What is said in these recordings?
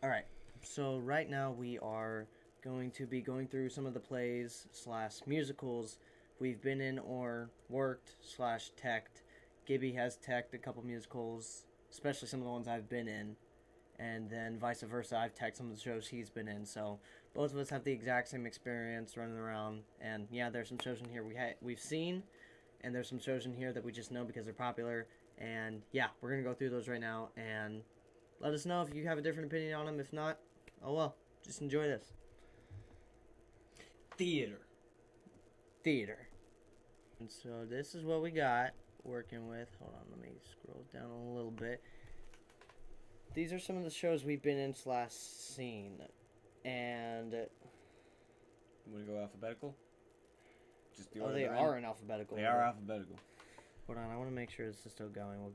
All right. So right now we are going to be going through some of the plays slash musicals we've been in or worked slash teched. Gibby has teched a couple musicals, especially some of the ones I've been in, and then vice versa. I've teched some of the shows he's been in. So both of us have the exact same experience running around. And yeah, there's some shows in here we've seen, and there's some shows in here that we just know because they're popular. And yeah, we're gonna go through those right now and let us know if you have a different opinion on them. If not, oh well. Just enjoy this. Theater. Theater. And so this is what we got working with. Hold on, let me scroll down a little bit. These are some of the shows we've been in slash seen. And You want to go alphabetical? Just the oh, order they they're are in alphabetical They order. are alphabetical. Hold on, I want to make sure this is still going. Well,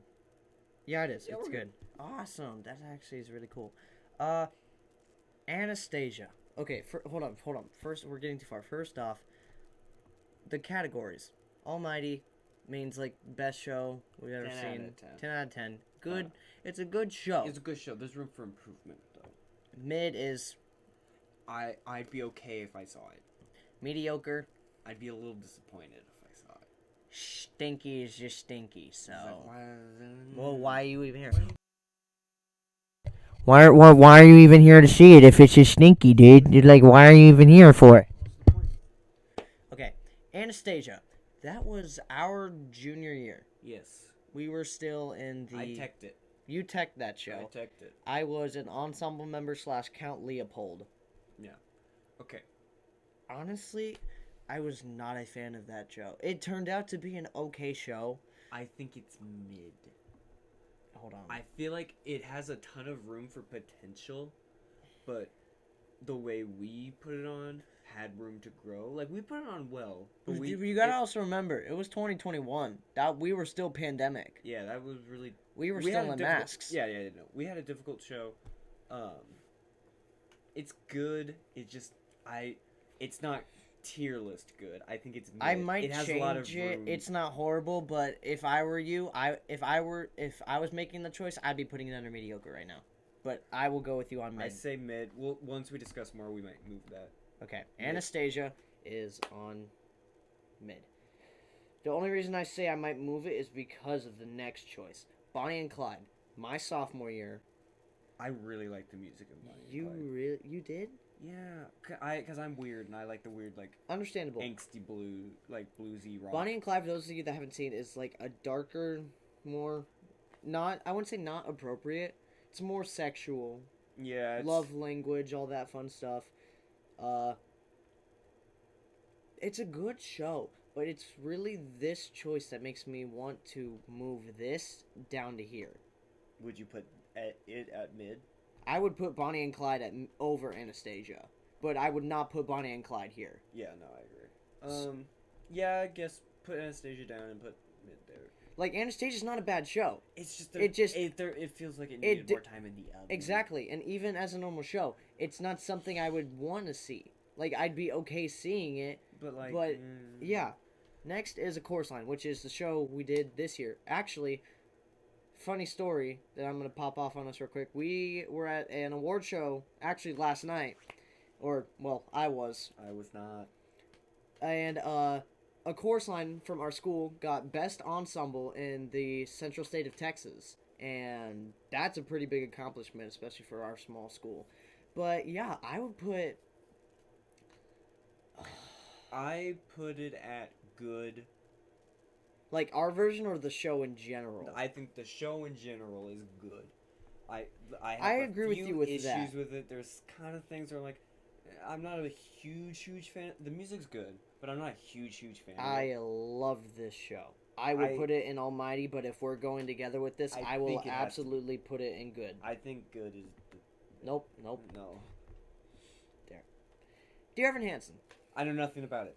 yeah, it is. Yeah, it's we're good. Awesome. That actually is really cool. Anastasia. Okay, hold on. First, we're getting too far. First off, the categories. Almighty means like best show we've ever 10 out seen. of 10. 10 out of 10. Good. It's a good show. It's a good show. There's room for improvement, though. Mid is I'd be okay if I saw it. mediocre. I'd be a little disappointed if I saw it. Stinky is just stinky. So, Like, well, why are you even here? Why are you even here to see it if it's just stinky, dude? You're like, why are you even here for it? Okay, Anastasia. That was our junior year. Yes. We were still in the. I teched it. You teched that show. I teched it. I was an ensemble member / Count Leopold. Yeah. Okay. Honestly, I was not a fan of that show. It turned out to be an okay show. I think it's mid. Hold on. I feel like it has a ton of room for potential, but the way we put it on had room to grow. Like, we put it on well. But you gotta also remember, it was 2021. That we were still pandemic. Yeah, that was really... We were still in masks. Yeah, no. We had a difficult show. It's good. It's just... It's not tier list good. I think it's mid. I might it has change a lot of it. room. It's not horrible, but if I were you, if I was making the choice, I'd be putting it under mediocre right now. But I will go with you on mid. I say mid. Well, once we discuss more, we might move that. Okay, Mid. Anastasia is on mid. The only reason I say I might move it is because of the next choice, Bonnie and Clyde. My sophomore year. I really like the music of Bonnie and Clyde. You did? Yeah, because I'm weird and I like the weird, like, Understandable. angsty blue, like bluesy rock. Bonnie and Clyde, for those of you that haven't seen, is like a darker, more, I wouldn't say not appropriate. It's more sexual. Yeah, Love language, all that fun stuff. It's a good show, but it's really this choice that makes me want to move this down to here. Would you put it at mid? I would put Bonnie and Clyde over Anastasia, but I would not put Bonnie and Clyde here. Yeah, no, I agree. Yeah, I guess put Anastasia down and put mid there. Like, Anastasia's not a bad show. It's just it feels like it needed more time in the oven. Exactly, and even as a normal show, it's not something I would want to see. Like, I'd be okay seeing it, but yeah. Next is A Chorus Line, which is the show we did this year. Actually, funny story that I'm going to pop off on us real quick. We were at an award show, actually last night. Or, well, I was. I was not. And, A Chorus Line from our school got Best Ensemble in the Central State of Texas. And that's a pretty big accomplishment, especially for our small school. But, yeah, I would put... I put it at good. Like, our version or the show in general? I think the show in general is good. I agree with you with issues that. with it. There's kind of things where, like, I'm not a huge fan. The music's good, but I'm not a huge fan. I love this show. I would put it in Almighty, but if we're going together with this, I will absolutely put it in good. I think good is... Nope. No. There. Dear Evan Hansen. I know nothing about it.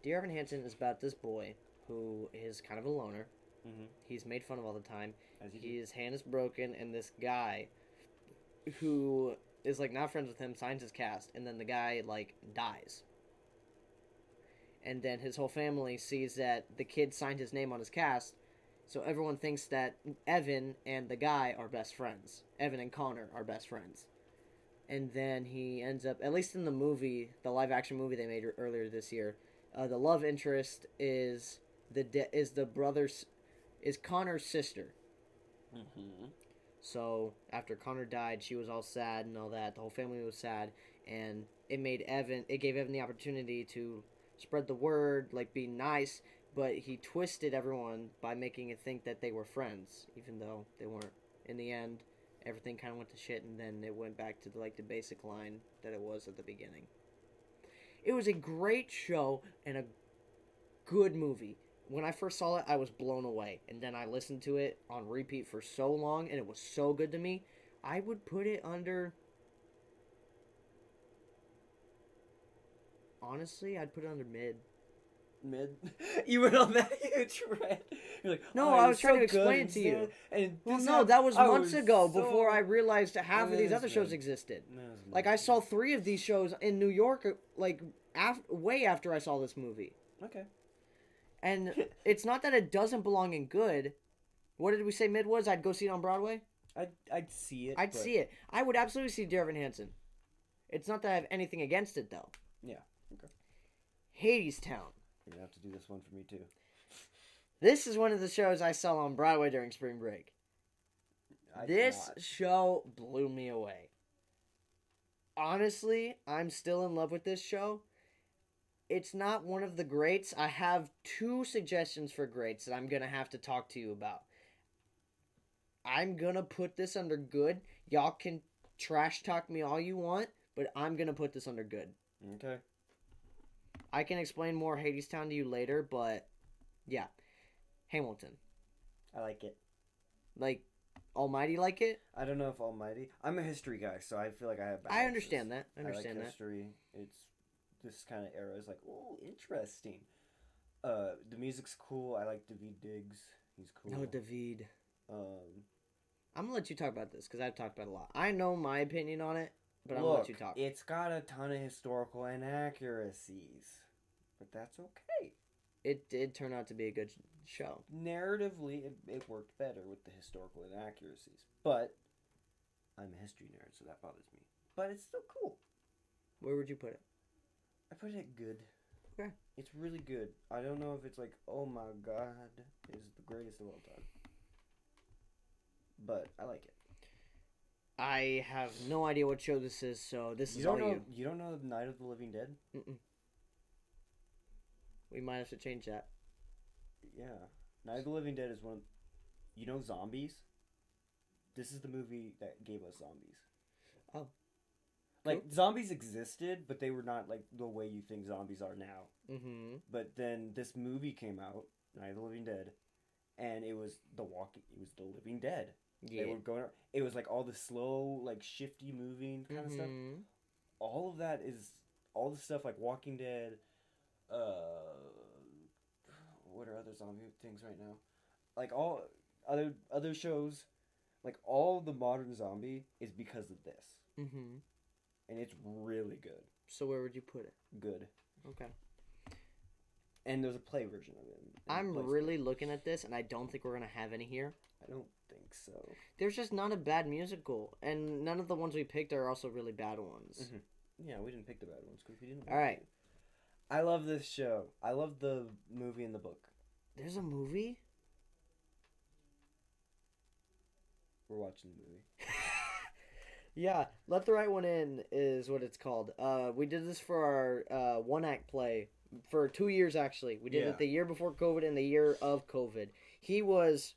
Dear Evan Hansen is about this boy who is kind of a loner. Mm-hmm. He's made fun of all the time. As His hand is broken, and this guy who is, like, not friends with him signs his cast, and then the guy, like, dies. And then his whole family sees that the kid signed his name on his cast, so everyone thinks that Evan and the guy are best friends. Evan and Connor are best friends. and then he ends up, at least in the movie, the live action movie they made earlier this year, the love interest is the brother's is Connor's sister. Mm-hmm. So after Connor died, she was all sad and all that. The whole family was sad, and it gave Evan the opportunity to spread the word, like be nice, but he twisted everyone by making it think that they were friends, even though they weren't. In the end, everything kind of went to shit, and then it went back to the basic line that it was at the beginning. It was a great show and a good movie. When I first saw it, I was blown away, and then I listened to it on repeat for so long, and it was so good to me. I would put it under. Honestly, I'd put it under mid. Mid. You went on that huge rant. You're like, No, oh, I it was trying to so good explain it to you. And Well, this no, that was I months ago so- before I realized half of these other That's shows mid. existed. That's Like, mid. I saw 3 of these shows in New York, way after I saw this movie. Okay. And it's not that it doesn't belong in good. What did we say mid was? I'd go see it on Broadway? I'd see it. I'd but see it. I would absolutely see Dear Evan Hansen. It's not that I have anything against it, though. Yeah. Okay. Hadestown. You're gonna have to do this one for me too. This is one of the shows I saw on Broadway during spring break. This show blew me away. Honestly, I'm still in love with this show. It's not one of the greats. I have 2 suggestions for greats that I'm going to have to talk to you about. I'm going to put this under good. Y'all can trash talk me all you want, but I'm going to put this under good. Okay. I can explain more Hadestown to you later, but yeah. Hamilton. I like it. Like, Almighty like it? I don't know if Almighty. I'm a history guy, so I feel like I have. I understand that. I like understand that. history. It's this kind of era is like, oh, interesting. The music's cool. I like David Diggs. He's cool. No, David. Um, I'm gonna let you talk about this because I've talked about it a lot. I know my opinion on it, but I'm look, gonna let you talk. It's got a ton of historical inaccuracies, but that's okay. It did turn out to be a good show. Narratively, it worked better with the historical inaccuracies, but I'm a history nerd, so that bothers me. But it's still cool. Where would you put it? I put it good. Okay. It's really good. I don't know if it's like, oh my god, is the greatest of all time. But I like it. I have no idea what show this is, so this is all you. You don't know Night of the Living Dead? Mm-mm. We might have to change that. Yeah. Night of the Living Dead is one. You know Zombies? This is the movie that gave us zombies. Oh. Like, zombies existed, but they were not like the way you think zombies are now. Mm-hmm. But then this movie came out, Night of the Living Dead, and it was the Living Dead. Yeah. They were going. It was like all the slow, like shifty moving kind of stuff. All of that is all the stuff like Walking Dead. What are other zombie things right now? Like all other shows, like all the modern zombie is because of this. Mm-hmm. And it's really good. So where would you put it? Good. Okay. And there's a play version of it. I'm really looking at this, and I don't think we're gonna have any here. I don't think so. There's just not a bad musical, and none of the ones we picked are also really bad ones. Mm-hmm. Yeah, we didn't pick the bad ones because we didn't. All right. I love this show. I love the movie and the book. There's a movie? We're watching the movie. Yeah, Let the Right One In is what it's called. We did this for our one-act play for 2 years, actually. We did it the year before COVID and the year of COVID. He was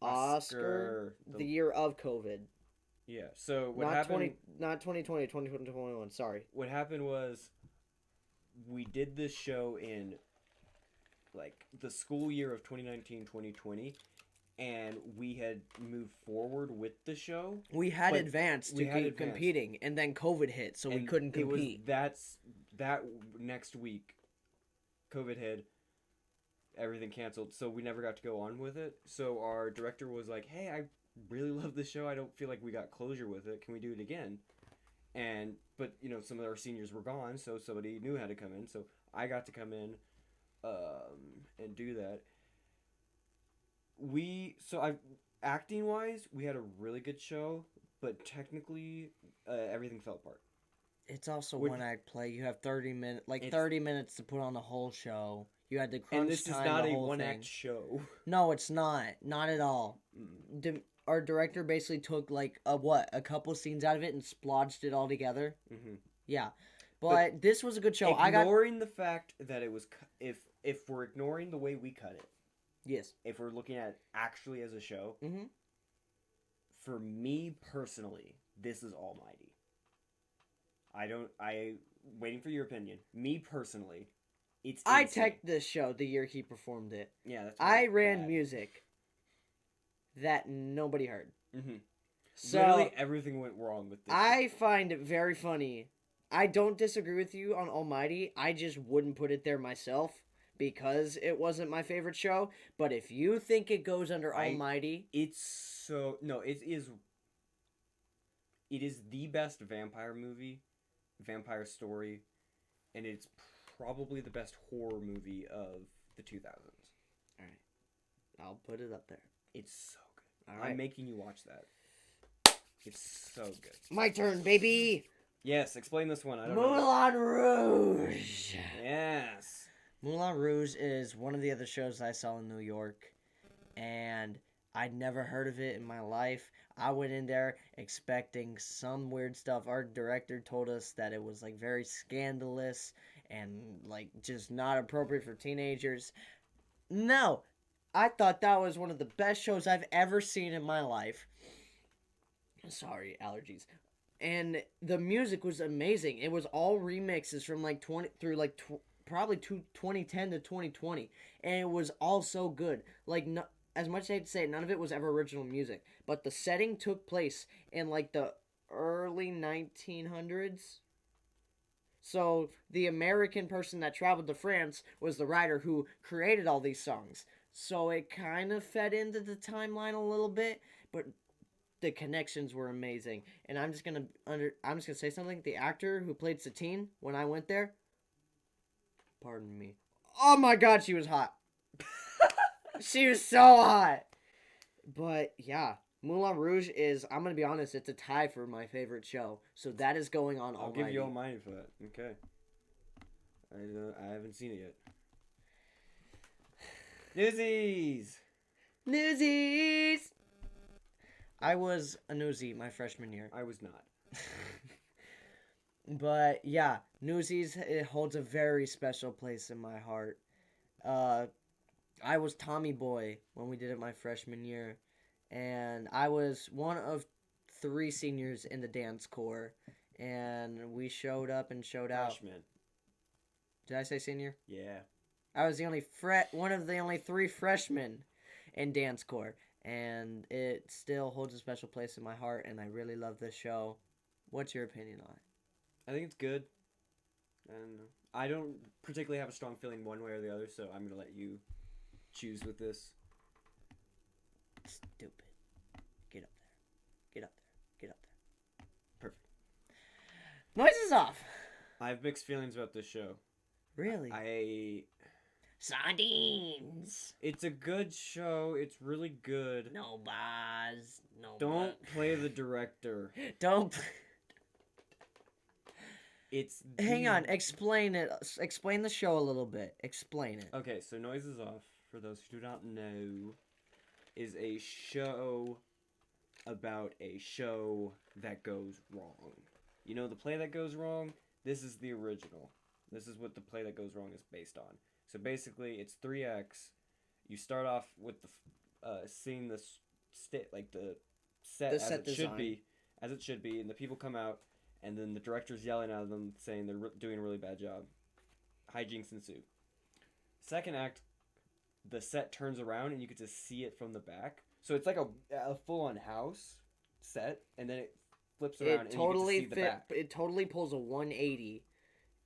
Oscar the year of COVID. Yeah, so what happened... Not 2020, 2021, sorry. What happened was we did this show in, like, the school year of 2019-2020, and we had moved forward with the show. We had advanced to keep competing, and then COVID hit, so we couldn't compete. That next week, COVID hit, everything canceled, so we never got to go on with it. So our director was like, hey, I really love this show. I don't feel like we got closure with it. Can we do it again? But you know, some of our seniors were gone, so somebody new had to come in. So I got to come in and do that. Acting wise, we had a really good show, but technically, everything fell apart. It's also Which- one act play. You have It's- 30 minutes to put on the whole show. You had to crunch And this is time not the a whole one thing. act show. No, it's not. Not at all. Our director basically took like a couple scenes out of it and splodged it all together. Mm-hmm. Yeah, but this was a good show. Ignoring the fact that it was, if we're ignoring the way we cut it, Yes. if we're looking at it actually as a show, Mm-hmm. for me personally, this is almighty. Waiting for your opinion. Me personally, it's I insane. teched this show the year he performed it. Yeah, that's I really ran bad. music that nobody heard. Mm-hmm. So Literally everything went wrong with this. I find it very funny. I don't disagree with you on Almighty. I just wouldn't put it there myself because it wasn't my favorite show. But if you think it goes under Almighty, It's so no, it is. It is the best vampire vampire story, and it's probably the best horror movie of the 2000s. all right, I'll put it up there. It's so good. All right, I'm making you watch that. It's so good. my turn, baby. Yes, explain this one. I don't know. Moulin Rouge. Yes. Moulin Rouge is one of the other shows I saw in New York, and I'd never heard of it in my life. I went in there expecting some weird stuff. Our director told us that it was like very scandalous and like just not appropriate for teenagers. No, I thought that was one of the best shows I've ever seen in my life. Sorry, allergies. And the music was amazing. It was all remixes from like 2010 to 2020, and it was all so good. Like no, as much as I hate to say it, none of it was ever original music, but the setting took place in like the early 1900s. So the American person that traveled to France was the writer who created all these songs. So it kind of fed into the timeline a little bit, but the connections were amazing. And I'm just gonna say something. The actor who played Satine when I went there, pardon me. Oh my God, she was hot. She was so hot. But yeah, Moulin Rouge is, I'm gonna be honest, it's a tie for my favorite show. So that is going on. I'll give you all mine for that. Okay. I haven't seen it yet. Newsies. Newsies. I was a newsie my freshman year. I was not. But yeah, Newsies, it holds a very special place in my heart. I was Tommy Boy when we did it my freshman year, and I was one of 3 seniors in the dance corps, and we showed up and showed out. Freshman. Did I say senior? Yeah. I was one of the only 3 freshmen in dance corps, and it still holds a special place in my heart, and I really love this show. What's your opinion on it? I think it's good. And I don't particularly have a strong feeling one way or the other, so I'm going to let you choose with this. Stupid. Get up there. Get up there. Get up there. Perfect. Noise is off. I have mixed feelings about this show. Really? Sardines. It's a good show. It's really good. No bars. No. Don't play the director. Don't. Hang the- on. Explain it. Explain the show a little bit. Explain it. Okay, so Noise is Off, for those who do not know, is a show about a show that goes wrong. You know the play that goes wrong? This is the original. This is what the play that goes wrong is based on. So basically, it's 3 acts. You start off with seeing the set The set as it should be, and the people come out, and then the director's yelling at them, saying they're doing a really bad job. Hijinks ensue. Second act, the set turns around, and you get to see it from the back. So it's like a full-on house set, and then it flips around, and you get to see the back. It totally pulls a 180,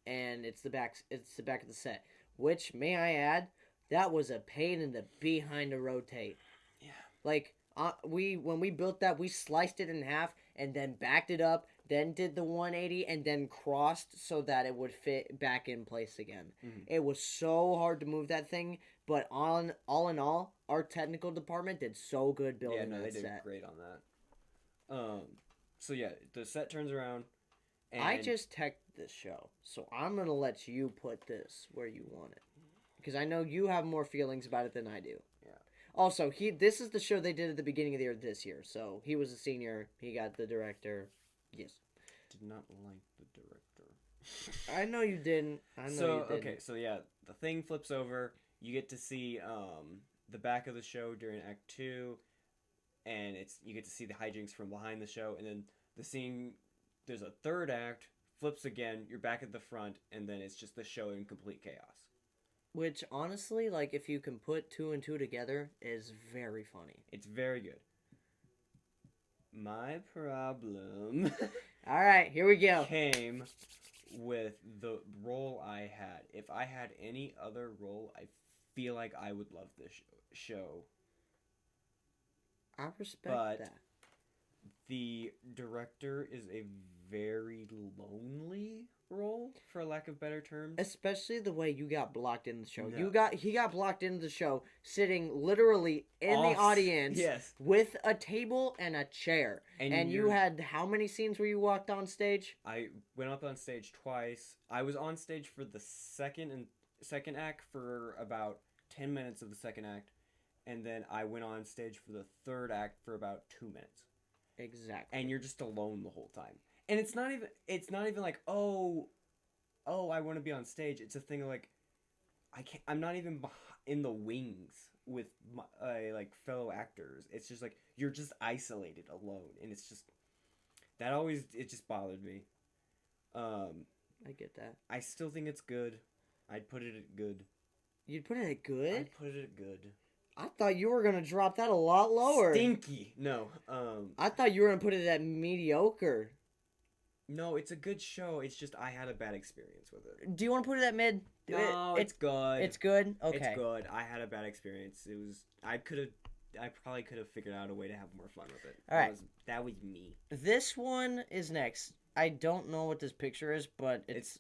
and it's the back. It's the back of the set. Which, may I add, that was a pain in the behind to rotate. Yeah. Like when we built that, we sliced it in half and then backed it up, then did the 180, and then crossed so that it would fit back in place again. Mm-hmm. It was so hard to move that thing, but all in all, our technical department did so good building that set. They did great on that. So yeah, the set turns around, and I just teched this show, so I'm gonna let you put this where you want it, because I know you have more feelings about it than I do. Yeah. Also, this is the show they did at the beginning of the year this year, so he was a senior. He got the director. Yes. Did not like the director. I know you didn't. I know you didn't. Okay, so yeah, the thing flips over. You get to see the back of the show during Act 2, and you get to see the hijinks from behind the show, and then the scene. There's a third act, flips again. You're back at the front, and then it's just the show in complete chaos. Which honestly, like, if you can put two and two together, is very funny. It's very good. My problem. All right, here we go. Came with the role I had. If I had any other role, I feel like I would love this show. I respect that. The director is a very lonely role, for lack of better terms. Especially the way you got blocked in the show. No. He got blocked in the show sitting literally in the audience Yes. with a table and a chair. And you had how many scenes where you walked on stage? I went up on stage twice. I was on stage for the second act for about 10 minutes of the second act, and then I went on stage for the third act for about 2 minutes. Exactly. And you're just alone the whole time. And it's not even like, oh, I want to be on stage. It's a thing of like, I'm not even in the wings with my like fellow actors. It's just like you're just isolated alone, and it's just it just bothered me. I get that. I still think it's good. I'd put it at good. You'd put it at good? I'd put it at good. I thought you were gonna drop that a lot lower. Stinky. No. I thought you were gonna put it at mediocre. No, it's a good show. It's just I had a bad experience with it. Do you want to put it at mid? No, it's good. It's good. Okay. It's good. I had a bad experience. I probably could have figured out a way to have more fun with it. All right. That was me. This one is next. I don't know what this picture is, but it's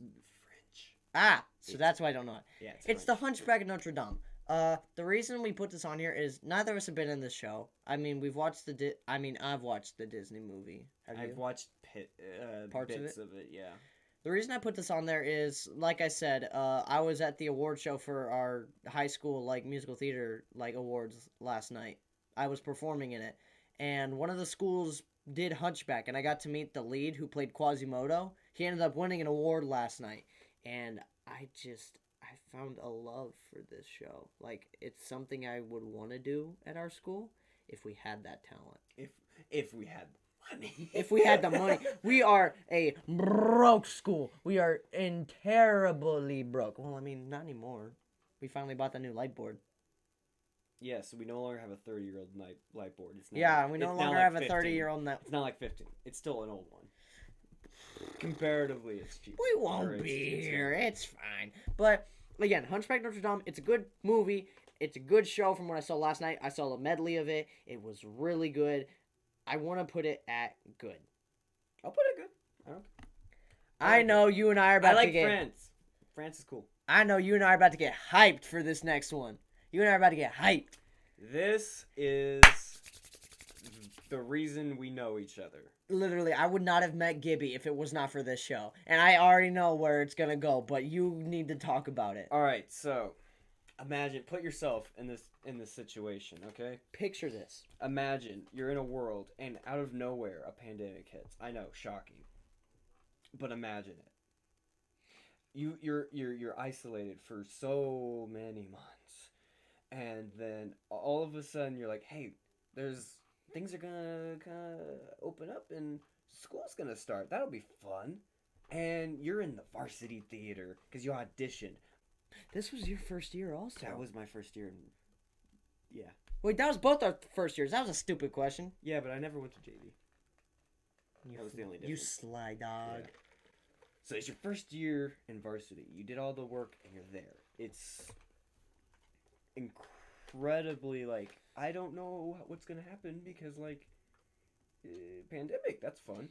French. So that's why I don't know it. Yeah, it's the Hunchback of Notre Dame. The reason we put this on here is neither of us have been in this show. I mean, we've watched I've watched the Disney movie. I've watched Parts bits of it. Yeah. The reason I put this on there is, like I said, I was at the award show for our high school musical theater awards last night. I was performing in it, and one of the schools did Hunchback, and I got to meet the lead who played Quasimodo. He ended up winning an award last night, and I found a love for this show. It's something I would want to do at our school if we had that talent. If we had the money. If we had the money. We are a broke school. We are terribly broke. Well, I mean, not anymore. We finally bought the new light board. Yeah, so we no longer have a 30-year-old light board. We no longer have a 30-year-old. It's not like 15. It's still an old one. Comparatively, it's cheap. We won't be here. It's fine. But again, Hunchback Notre Dame. It's a good movie. It's a good show from what I saw last night. I saw a medley of it. It was really good. I want to put it at good. I'll put it good. I know you and I are about to get... France. France is cool. I know you and I are about to get hyped for this next one. You and I are about to get hyped. This is the reason we know each other. Literally, I would not have met Gibby if it was not for this show. And I already know where it's going to go, but you need to talk about it. All right, so put yourself in this situation, okay? Picture this. Imagine you're in a world and out of nowhere a pandemic hits. I know, shocking. But imagine it. You're isolated for so many months. And then all of a sudden you're like, "Hey, things are gonna kind of open up and school's gonna start. That'll be fun." And you're in the varsity theater because you auditioned. This was your first year also. That was my first year. Yeah. Wait, that was both our first years. That was a stupid question. Yeah, but I never went to JV. That was the only difference. You sly dog. Yeah. So it's your first year in varsity. You did all the work and you're there. It's incredibly I don't know what's gonna happen because pandemic. That's fun.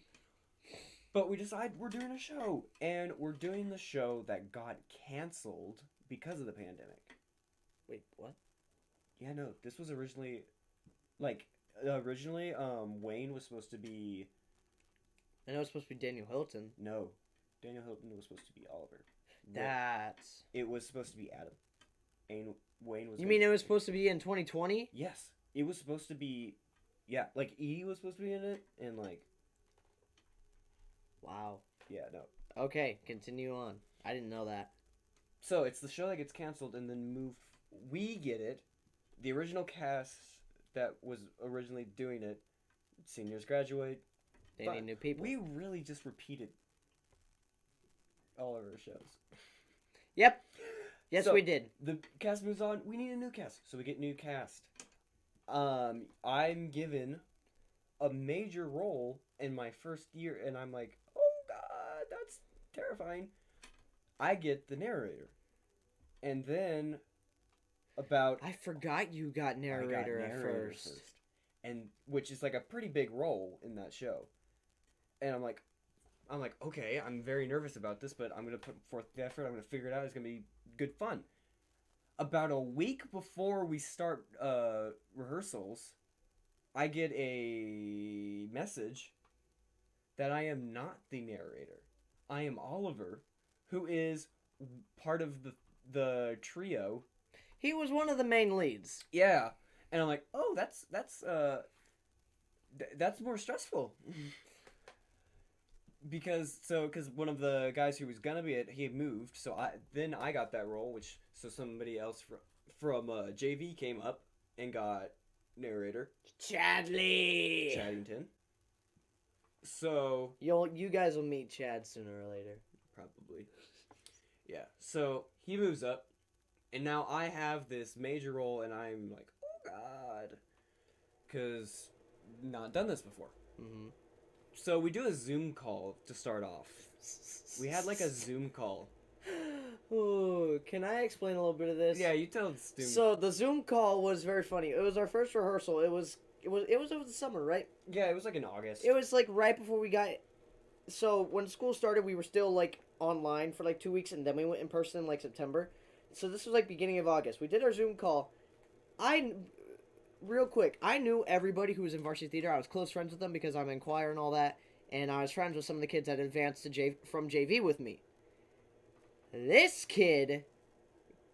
But we decide we're doing a show, and we're doing the show that got canceled because of the pandemic. Wait, what? Yeah, no. This was originally, Wayne was supposed to be I know it's supposed to be Daniel Hilton. No, Daniel Hilton was supposed to be Oliver. That's... It was supposed to be Adam. And Wayne was... You mean it was supposed to be in 2020? Yes. It was supposed to be... Yeah, like, Edie was supposed to be in it, and, like... Wow. Yeah, no. Okay, continue on. I didn't know that. So, it's the show that gets canceled, and then we get it. The original cast that was originally doing it, seniors graduate. They need new people. We really just repeated all of our shows. Yep. Yes, So, we did. The cast moves on. We need a new cast, so we get new cast. I'm given a major role in my first year, and I'm like, oh god, that's terrifying. I get the narrator, and then I forgot you got narrator, at first. And which is like a pretty big role in that show. And I'm like, okay, I'm very nervous about this, but I'm gonna put forth the effort. I'm gonna figure it out. It's gonna be good fun. About a week before we start rehearsals, I get a message that I am not the narrator. I am Oliver, who is part of the trio. He was one of the main leads. Yeah, and I'm like, oh, that's more stressful. because one of the guys who was gonna be it, he had moved, so I got that role, so somebody else from JV came up and got narrator. Chaddington. So you guys will meet Chad sooner or later. Probably. Yeah. So he moves up, and now I have this major role, and I'm like, oh god, because not done this before. Mm-hmm. So we do a Zoom call to start off. We had like a Zoom call. Ooh, can I explain a little bit of this? Yeah, you tell the student. So the Zoom call was very funny. It was our first rehearsal. It was over the summer, right? Yeah, it was like in August. It was like right before we got. So when school started, we were still like online for like 2 weeks, and then we went in person in like September. So this was like beginning of August. We did our Zoom call. Real quick, I knew everybody who was in varsity theater. I was close friends with them because I'm in choir and all that, and I was friends with some of the kids that advanced to from JV with me. This kid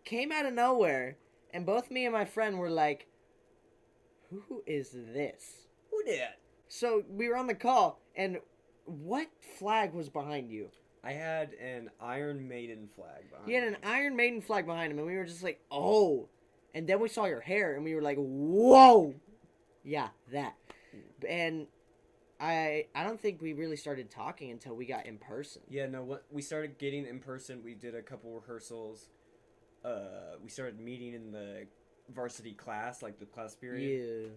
came out of nowhere, and both me and my friend were like, who is this? Who did? So we were on the call, and what flag was behind you? I had an Iron Maiden flag behind He had an Iron Maiden flag behind him, and we were just like, oh. And then we saw your hair, and we were like, whoa. Yeah, that. And I don't think we really started talking until we got in person. Yeah, no, we started getting in person. We did a couple rehearsals. We started meeting in the varsity class, like the class period.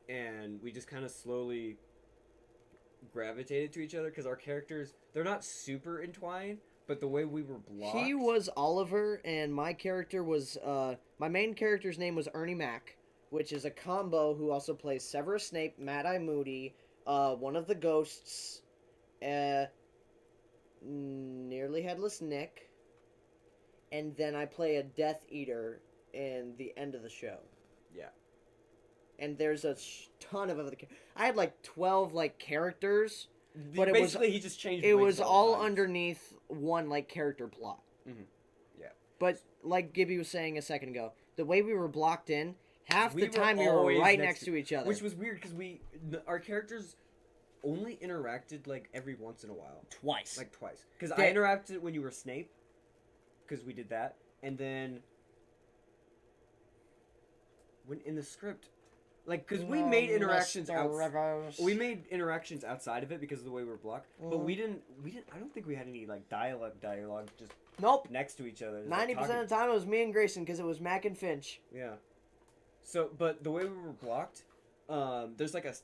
Yeah. And we just kind of slowly gravitated to each other because our characters, they're not super entwined, but the way we were blocked. He was Oliver, and my character was, my main character's name was Ernie Mac, which is a combo who also plays Severus Snape, Mad-Eye Moody, one of the ghosts, Nearly Headless Nick, and then I play a Death Eater in the end of the show. Yeah. And there's a ton of other I had like 12 like characters, but basically he just changed. It was all underneath one like character plot. Mm-hmm. Yeah. But like Gibby was saying a second ago, the way we were blocked in, half the time we were were right next to each other, which was weird because our characters only interacted like every once in a while. Twice. Because I interacted when you were Snape, because we did that, and then when in the script. Like, because we made interactions outside of it because of the way we were blocked. But we didn't, I don't think we had any, like, dialogue just next to each other. 90% of the time it was me and Grayson because it was Mac and Finch. Yeah. So, but the way we were blocked, there's, like, a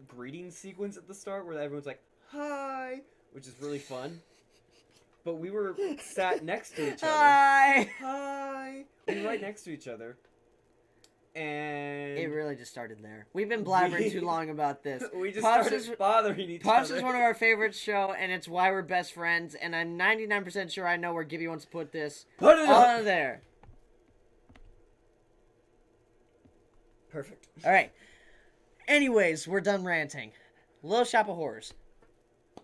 greeting sequence at the start where everyone's like, hi, which is really fun. But we were sat next to each other. Hi! We were right next to each other. And it really just started there. We've been blabbering too long about this. We just started bothering each other. Pops is one of our favorite show, and it's why we're best friends. And I'm 99% sure I know where Gibby wants to put this. Put it on there. Perfect. All right. Anyways, we're done ranting. Little Shop of Horrors.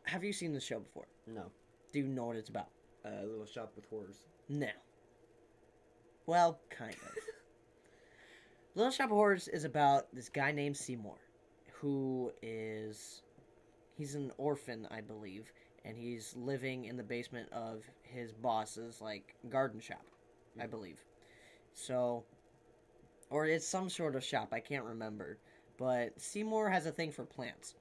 have you seen the show before? No. Do you know what it's about? A Little Shop with Horrors. No. Well, kind of. Little Shop of Horrors is about this guy named Seymour, who is... He's an orphan, I believe, and he's living in the basement of his boss's, like, garden shop, I believe. So, or it's some sort of shop, I can't remember. But Seymour has a thing for plants.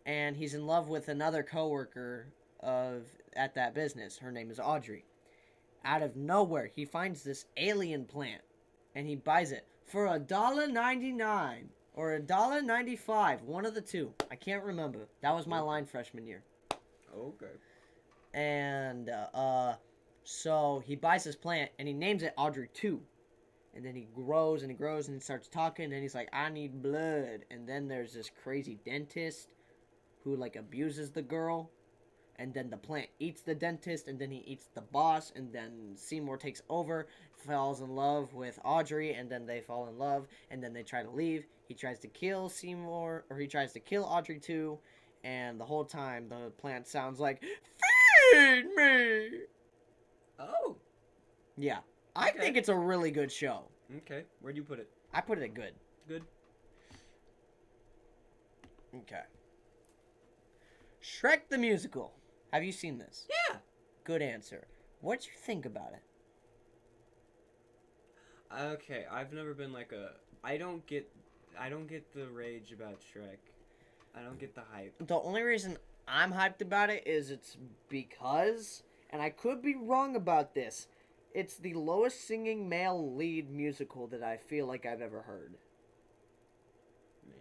And he's in love with another coworker at that business. Her name is Audrey. Out of nowhere, he finds this alien plant, and he buys it for $1.99 or $1.95, one of the two. I can't remember. That was my line freshman year. Okay. And so he buys this plant, and he names it Audrey 2. And then he grows and he grows and he starts talking, and he's like, I need blood. And then there's this crazy dentist who, like, abuses the girl. And then the plant eats the dentist, and then he eats the boss, and then Seymour takes over, falls in love with Audrey, and then they fall in love, and then they try to leave. He tries to kill Seymour, or he tries to kill Audrey too, and the whole time the plant sounds like, feed me! Oh. Yeah. I Okay. think it's a really good show. Okay. Where'd you put it? I put it at good. Good. Okay. Shrek the Musical. Have you seen this? Yeah. Good answer. What'd you think about it? Okay. I've never been like a. I don't get the rage about Shrek. I don't get the hype. The only reason I'm hyped about it is it's because, and I could be wrong about this, it's the lowest singing male lead musical that I feel like I've ever heard.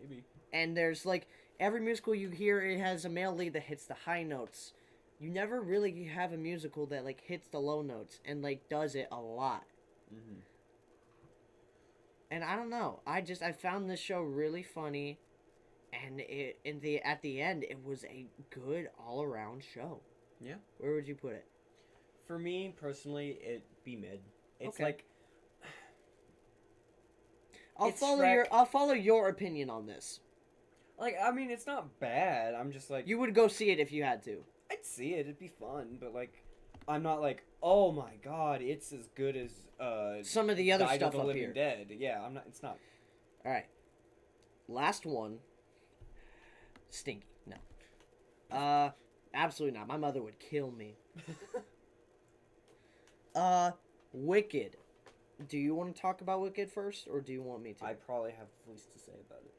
Maybe. And there's like, every musical you hear, it has a male lead that hits the high notes. You never really have a musical that like hits the low notes and like does it a lot. Mm-hmm. And I don't know. I found this show really funny, and at the end it was a good all around show. Yeah. Where would you put it? For me personally, it'd be mid. It's Okay. like I'll It's follow Shrek. I'll follow your opinion on this. I mean, it's not bad. I'm just like You would go see it if you had to. I'd see it. It'd be fun, but like, I'm not like, oh my god, it's as good as Some of the other Night of stuff the up Living here. Dead. Yeah, I'm not. It's not. All right. Last one. Stinky. No. Absolutely not. My mother would kill me. Wicked. Do you want to talk about Wicked first, or do you want me to? I probably have the least to say about it.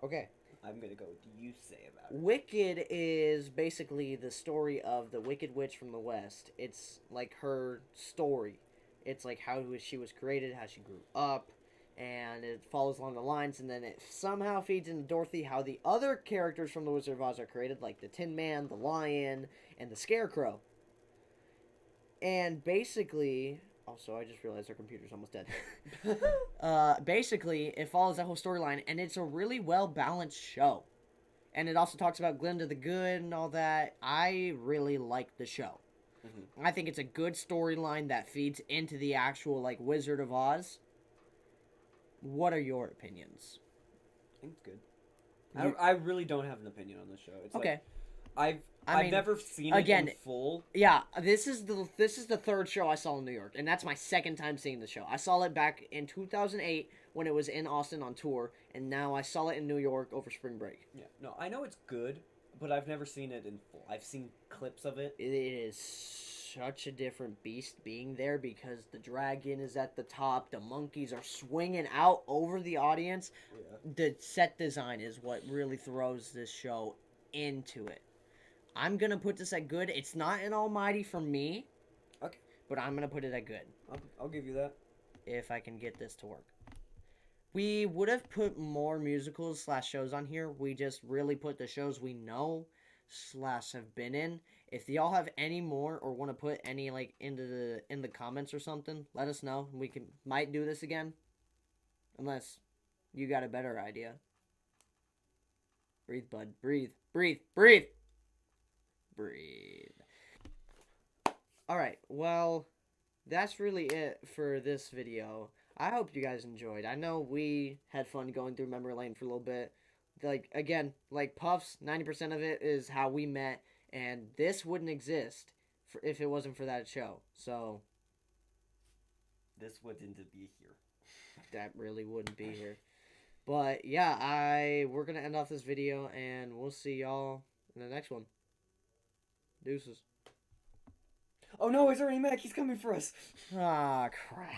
Okay. I'm gonna go. Do you say about it? Wicked is basically the story of the Wicked Witch from the West. It's like her story. It's like how she was created, how she grew up, and it follows along the lines, and then it somehow feeds into Dorothy how the other characters from the Wizard of Oz are created, like the Tin Man, the Lion, and the Scarecrow. And basically, also I just realized our computer's almost dead. Basically, it follows that whole storyline, and it's a really well balanced show. And it also talks about Glinda the Good and all that. I really like the show. Mm-hmm. I think it's a good storyline that feeds into the actual like Wizard of Oz. What are your opinions? I think it's good. I really don't have an opinion on this show. It's Okay. Like, I I've mean, never seen again, it in full. Yeah, this is the third show I saw in New York, and that's my second time seeing the show. I saw it back in 2008 when it was in Austin on tour, and now I saw it in New York over spring break. Yeah, no, I know it's good, but I've never seen it in full. I've seen clips of it. It is such a different beast being there because the dragon is at the top, the monkeys are swinging out over the audience. Yeah. The set design is what really throws this show into it. I'm gonna put this at good. It's not an almighty for me. Okay. But I'm gonna put it at good. I'll give you that. If I can get this to work. We would have put more musicals / shows on here. We just really put the shows we know / have been in. If y'all have any more or want to put any like in the comments or something, let us know. We might do this again. Unless you got a better idea. Breathe, bud. Breathe. Breathe. Breathe. Breathe. Alright, well, that's really it for this video. I hope you guys enjoyed. I know we had fun going through memory lane for a little bit. Like, again, like Puffs, 90% of it is how we met And this wouldn't exist if it wasn't for that show. So This wouldn't be here. that really wouldn't be here. But yeah, we're gonna end off this video, and we'll see y'all in the next one. Deuces. Oh no, he's already back. He's coming for us. Ah, crap.